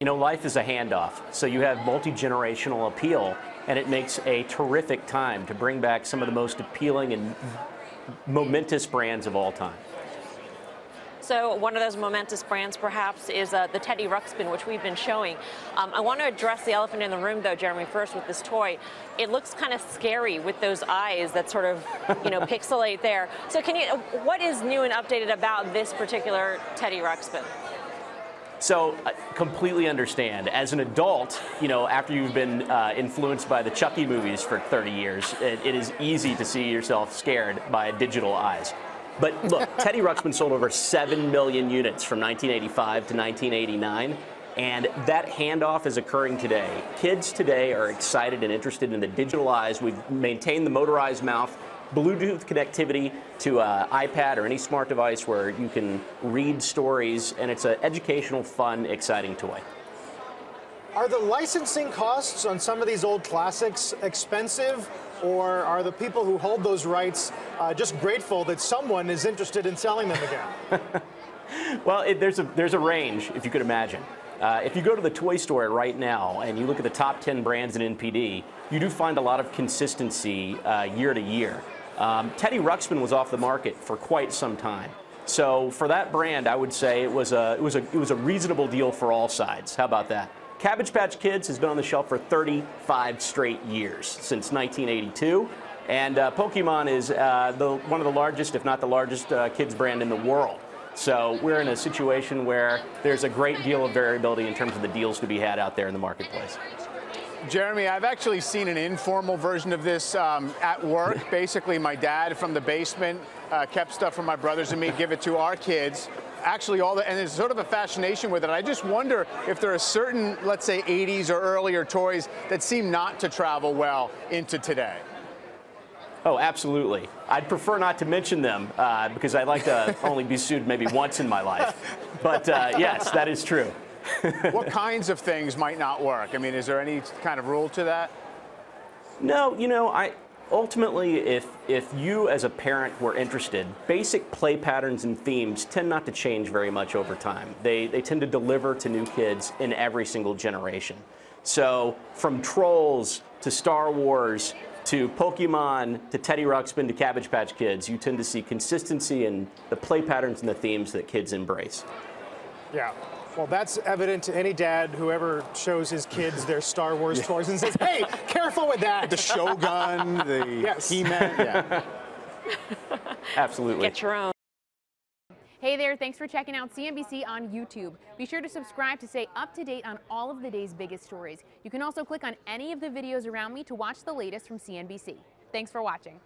You know, life is a handoff, so you have multi-generational appeal, and it makes a terrific time to bring back some of the most appealing and momentous brands of all time. So one of those momentous brands, perhaps, is the Teddy Ruxpin, which we've been showing. I want to address the elephant in the room, though, Jeremy, first with this toy. It looks kind of scary with those eyes that sort of, pixelate there. So what is new and updated about this particular Teddy Ruxpin? So I completely understand. As an adult, after you've been influenced by the Chucky movies for 30 years, it is easy to see yourself scared by digital eyes. But look, Teddy Ruxpin sold over 7 million units from 1985 to 1989, and that handoff is occurring today. Kids today are excited and interested in the digital eyes. We've maintained the motorized mouth, Bluetooth connectivity to iPad or any smart device where you can read stories, and it's an educational, fun, exciting toy. Are the licensing costs on some of these old classics expensive, or are the people who hold those rights just grateful that someone is interested in selling them again? Well, there's a range, if you could imagine. If you go to the toy store right now and you look at the top 10 brands in NPD, you do find a lot of consistency year to year. Teddy Ruxpin was off the market for quite some time. So for that brand, I would say it was a reasonable deal for all sides. How about that? Cabbage Patch Kids has been on the shelf for 35 straight years, since 1982. And Pokemon is one of the largest, if not the largest, kids brand in the world. So we're in a situation where there's a great deal of variability in terms of the deals to be had out there in the marketplace. Jeremy, I've actually seen an informal version of this at work. Basically, my dad from the basement kept stuff from my brothers and me, give it to our kids. Actually, and there's sort of a fascination with it. I just wonder if there are certain, let's say, 80s or earlier toys that seem not to travel well into today. Oh, absolutely. I'd prefer not to mention them because I'd like to only be sued maybe once in my life. But yes, that is true. What kinds of things might not work? I mean, is there any kind of rule to that? No, ultimately, if you as a parent were interested, basic play patterns and themes tend not to change very much over time. They tend to deliver to new kids in every single generation. So from Trolls to Star Wars to Pokemon to Teddy Ruxpin to Cabbage Patch Kids, you tend to see consistency in the play patterns and the themes that kids embrace. Yeah. Well, that's evident to any dad who ever shows his kids their Star Wars toys and says, hey, careful with that. The Shogun, the He-Man. Yeah. Absolutely. Get your own. Hey there, thanks for checking out CNBC on YouTube. Be sure to subscribe to stay up to date on all of the day's biggest stories. You can also click on any of the videos around me to watch the latest from CNBC. Thanks for watching.